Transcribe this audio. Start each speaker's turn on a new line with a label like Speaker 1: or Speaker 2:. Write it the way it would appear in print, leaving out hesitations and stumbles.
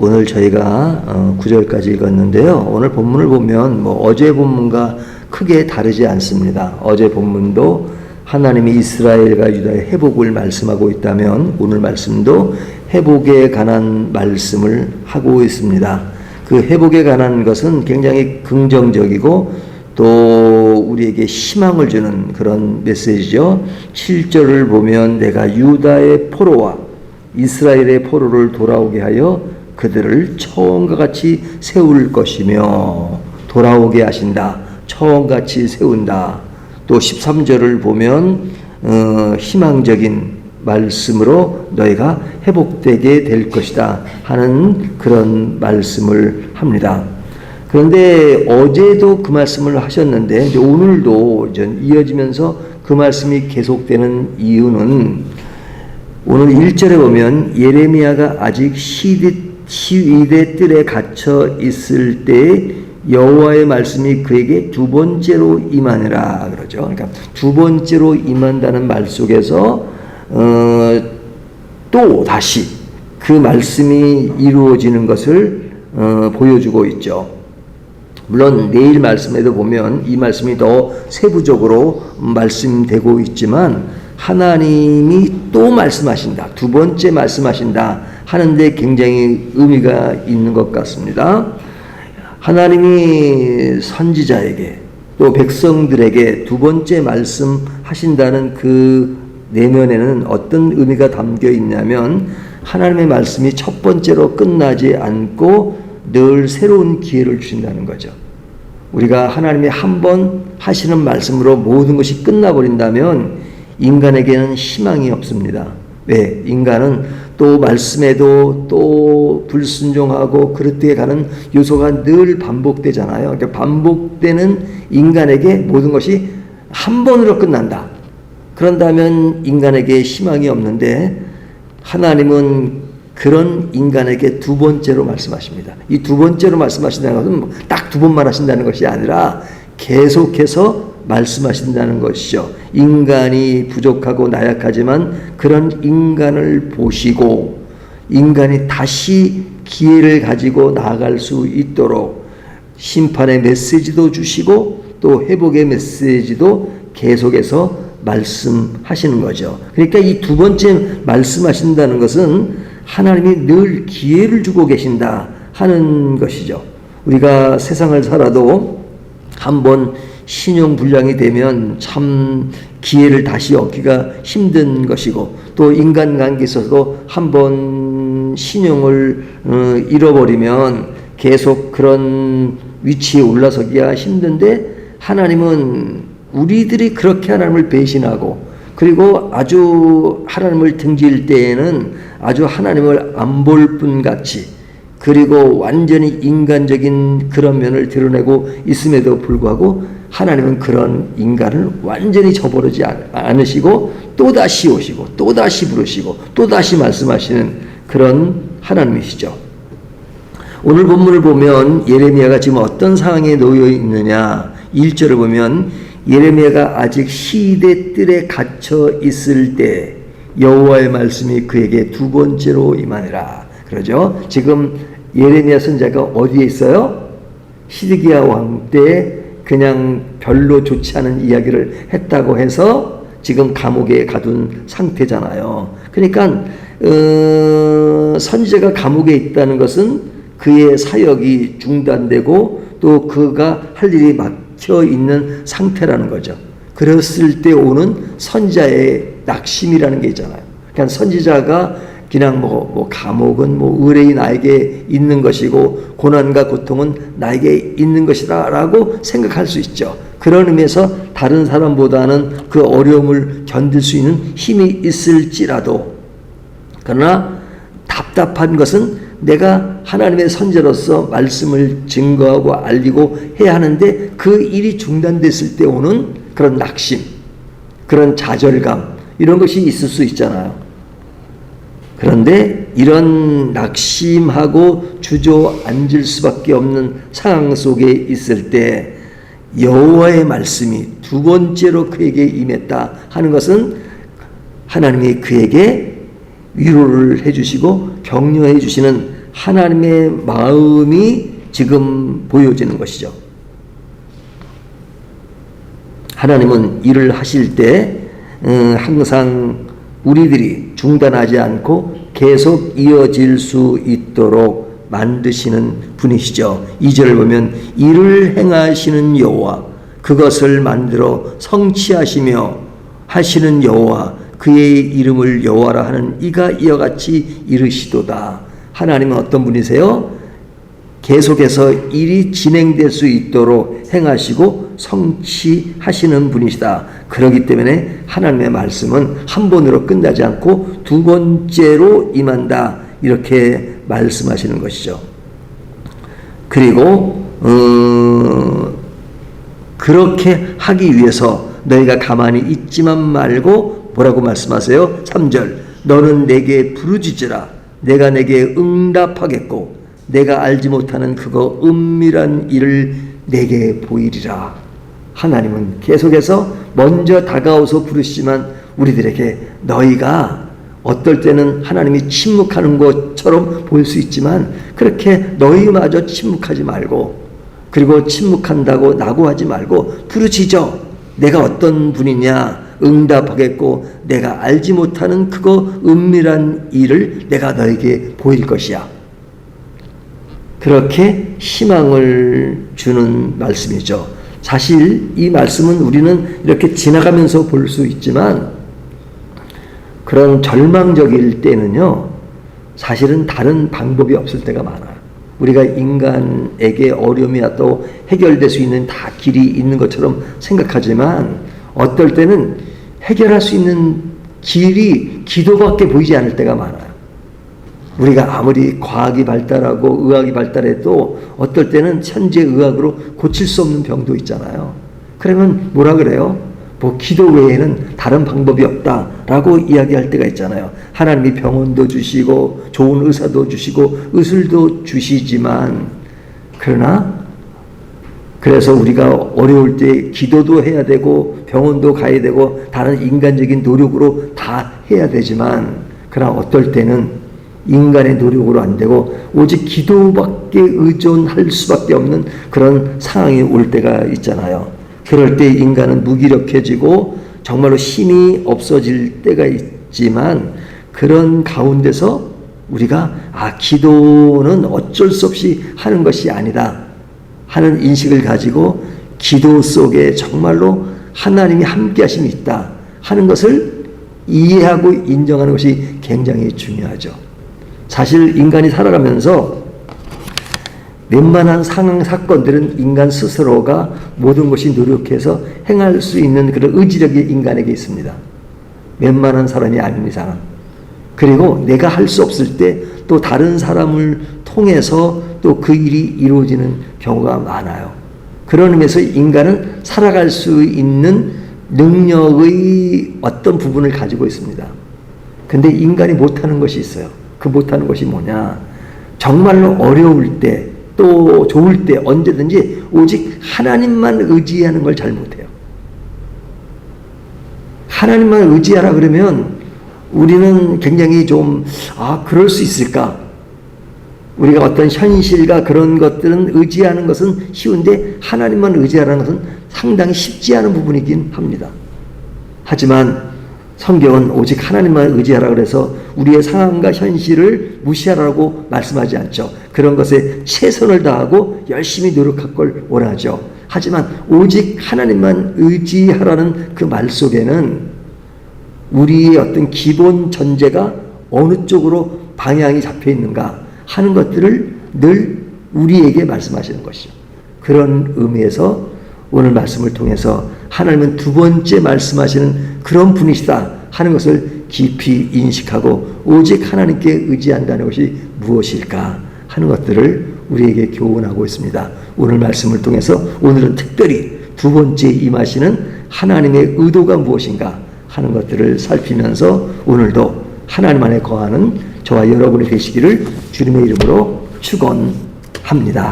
Speaker 1: 오늘 저희가 9절까지 읽었는데요. 오늘 본문을 보면 어제 본문과 크게 다르지 않습니다. 어제 본문도 하나님이 이스라엘과 유다의 회복을 말씀하고 있다면 오늘 말씀도 회복에 관한 말씀을 하고 있습니다. 그 회복에 관한 것은 굉장히 긍정적이고 또 우리에게 희망을 주는 그런 메시지죠. 7절을 보면 내가 유다의 포로와 이스라엘의 포로를 돌아오게 하여 그들을 처음과 같이 세울 것이며, 돌아오게 하신다. 처음같이 세운다. 또 13절을 보면 희망적인 말씀으로 너희가 회복되게 될 것이다 하는 그런 말씀을 합니다. 그런데 어제도 그 말씀을 하셨는데 이제 오늘도 이어지면서 그 말씀이 계속되는 이유는 오늘 1절에 보면 예레미야가 아직 시위대 뜰에 갇혀 있을 때 여호와의 말씀이 그에게 두 번째로 임하니라 그러죠. 그러니까 두 번째로 임한다는 말 속에서 또 다시 그 말씀이 이루어지는 것을 보여주고 있죠. 물론 내일 말씀에도 보면 이 말씀이 더 세부적으로 말씀되고 있지만 하나님이 또 말씀하신다, 두 번째 말씀하신다 하는데 굉장히 의미가 있는 것 같습니다. 하나님이 선지자에게 또 백성들에게 두 번째 말씀하신다는 그 내면에는 어떤 의미가 담겨 있냐면 하나님의 말씀이 첫 번째로 끝나지 않고 늘 새로운 기회를 주신다는 거죠. 우리가 하나님이 한 번 하시는 말씀으로 모든 것이 끝나버린다면 인간에게는 희망이 없습니다. 왜? 인간은 또 말씀에도 또 불순종하고 그릇되게 가는 요소가 늘 반복되잖아요. 그러니까 반복되는 인간에게 모든 것이 한 번으로 끝난다. 그런다면 인간에게 희망이 없는데 하나님은 그런 인간에게 두 번째로 말씀하십니다. 이 두 번째로 말씀하신다는 것은 딱 두 번만 하신다는 것이 아니라 계속해서 말씀하신다는 것이죠. 인간이 부족하고 나약하지만 그런 인간을 보시고 인간이 다시 기회를 가지고 나아갈 수 있도록 심판의 메시지도 주시고 또 회복의 메시지도 계속해서 말씀하시는 거죠. 그러니까 이 두 번째 말씀하신다는 것은 하나님이 늘 기회를 주고 계신다 하는 것이죠. 우리가 세상을 살아도 한번 신용불량이 되면 참 기회를 다시 얻기가 힘든 것이고 또 인간관계에서도 한번 신용을 잃어버리면 계속 그런 위치에 올라서기가 힘든데 하나님은 우리들이 그렇게 하나님을 배신하고 그리고 아주 하나님을 등질 때에는 아주 하나님을 안 볼 뿐 같이 그리고 완전히 인간적인 그런 면을 드러내고 있음에도 불구하고 하나님은 그런 인간을 완전히 저버리지 않으시고 또다시 오시고 또다시 부르시고 또다시 말씀하시는 그런 하나님이시죠. 오늘 본문을 보면 예레미야가 지금 어떤 상황에 놓여 있느냐 1절을 보면 예레미야가 아직 시대 뜰에 갇혀 있을 때 여호와의 말씀이 그에게 두 번째로 임하니라 그러죠. 지금 예레미야 선지자가 어디에 있어요? 시드기야 왕 때 그냥 별로 좋지 않은 이야기를 했다고 해서 지금 감옥에 가둔 상태잖아요. 그러니까 선지자가 감옥에 있다는 것은 그의 사역이 중단되고 또 그가 할 일이 막혀 있는 상태라는 거죠. 그랬을 때 오는 선지자의 낙심이라는 게 있잖아요. 그러니까 선지자가 그냥 감옥은 의뢰이 나에게 있는 것이고 고난과 고통은 나에게 있는 것이다 라고 생각할 수 있죠. 그런 의미에서 다른 사람보다는 그 어려움을 견딜 수 있는 힘이 있을지라도 그러나 답답한 것은 내가 하나님의 선지자로서 말씀을 증거하고 알리고 해야 하는데 그 일이 중단됐을 때 오는 그런 낙심, 그런 좌절감 이런 것이 있을 수 있잖아요. 그런데 이런 낙심하고 주저앉을 수밖에 없는 상황 속에 있을 때 여호와의 말씀이 두 번째로 그에게 임했다 하는 것은 하나님이 그에게 위로를 해주시고 격려해 주시는 하나님의 마음이 지금 보여지는 것이죠. 하나님은 일을 하실 때 항상 우리들이 중단하지 않고 계속 이어질 수 있도록 만드시는 분이시죠. 2절을 보면 일을 행하시는 여호와 그것을 만들어 성취하시며 하시는 여호와 그의 이름을 여호와라 하는 이가 이와 같이 이르시도다. 하나님은 어떤 분이세요? 계속해서 일이 진행될 수 있도록 행하시고 성취하시는 분이시다. 그렇기 때문에 하나님의 말씀은 한 번으로 끝나지 않고 두 번째로 임한다. 이렇게 말씀하시는 것이죠. 그리고 그렇게 하기 위해서 너희가 가만히 있지만 말고 뭐라고 말씀하세요? 3절 너는 내게 부르짖으라 내가 내게 응답하겠고 내가 알지 못하는 그거 은밀한 일을 내게 보이리라. 하나님은 계속해서 먼저 다가와서 부르시지만 우리들에게 너희가 어떨 때는 하나님이 침묵하는 것처럼 보일 수 있지만 그렇게 너희마저 침묵하지 말고 그리고 침묵한다고 나고하지 말고 부르짖어. 내가 어떤 분이냐 응답하겠고 내가 알지 못하는 그거 은밀한 일을 내가 너에게 보일 것이야. 그렇게 희망을 주는 말씀이죠. 사실 이 말씀은 우리는 이렇게 지나가면서 볼 수 있지만 그런 절망적일 때는요 사실은 다른 방법이 없을 때가 많아요. 우리가 인간에게 어려움이 와도 해결될 수 있는 다 길이 있는 것처럼 생각하지만 어떨 때는 해결할 수 있는 길이 기도밖에 보이지 않을 때가 많아요. 우리가 아무리 과학이 발달하고 의학이 발달해도 어떨 때는 현재 의학으로 고칠 수 없는 병도 있잖아요. 그러면 뭐라 그래요? 뭐 기도 외에는 다른 방법이 없다라고 이야기할 때가 있잖아요. 하나님이 병원도 주시고 좋은 의사도 주시고 의술도 주시지만 그러나 그래서 우리가 어려울 때 기도도 해야 되고 병원도 가야 되고 다른 인간적인 노력으로 다 해야 되지만 그러나 어떨 때는 인간의 노력으로 안 되고 오직 기도밖에 의존할 수밖에 없는 그런 상황이 올 때가 있잖아요. 그럴 때 인간은 무기력해지고 정말로 힘이 없어질 때가 있지만 그런 가운데서 우리가 기도는 어쩔 수 없이 하는 것이 아니다 하는 인식을 가지고 기도 속에 정말로 하나님이 함께 하심이 있다 하는 것을 이해하고 인정하는 것이 굉장히 중요하죠. 사실 인간이 살아가면서 웬만한 상황 사건들은 인간 스스로가 모든 것이 노력해서 행할 수 있는 그런 의지력이 인간에게 있습니다. 웬만한 사람이 아닌 이상은. 그리고 내가 할 수 없을 때 또 다른 사람을 통해서 또 그 일이 이루어지는 경우가 많아요. 그런 의미에서 인간은 살아갈 수 있는 능력의 어떤 부분을 가지고 있습니다. 근데 인간이 못하는 것이 있어요. 그 못하는 것이 뭐냐? 정말로 어려울 때 또 좋을 때 언제든지 오직 하나님만 의지하는 걸 잘 못해요. 하나님만 의지하라 그러면 우리는 굉장히 좀 그럴 수 있을까? 우리가 어떤 현실과 그런 것들은 의지하는 것은 쉬운데 하나님만 의지하라는 것은 상당히 쉽지 않은 부분이긴 합니다. 하지만 성경은 오직 하나님만 의지하라 그래서 우리의 상황과 현실을 무시하라고 말씀하지 않죠. 그런 것에 최선을 다하고 열심히 노력할 걸 원하죠. 하지만 오직 하나님만 의지하라는 그 말 속에는 우리의 어떤 기본 전제가 어느 쪽으로 방향이 잡혀 있는가 하는 것들을 늘 우리에게 말씀하시는 것이죠. 그런 의미에서 오늘 말씀을 통해서 하나님은 두 번째 말씀하시는 그런 분이시다 하는 것을 깊이 인식하고 오직 하나님께 의지한다는 것이 무엇일까 하는 것들을 우리에게 교훈하고 있습니다. 오늘 말씀을 통해서 오늘은 특별히 두 번째 임하시는 하나님의 의도가 무엇인가 하는 것들을 살피면서 오늘도 하나님 안에 거하는 저와 여러분이 되시기를 주님의 이름으로 축원합니다.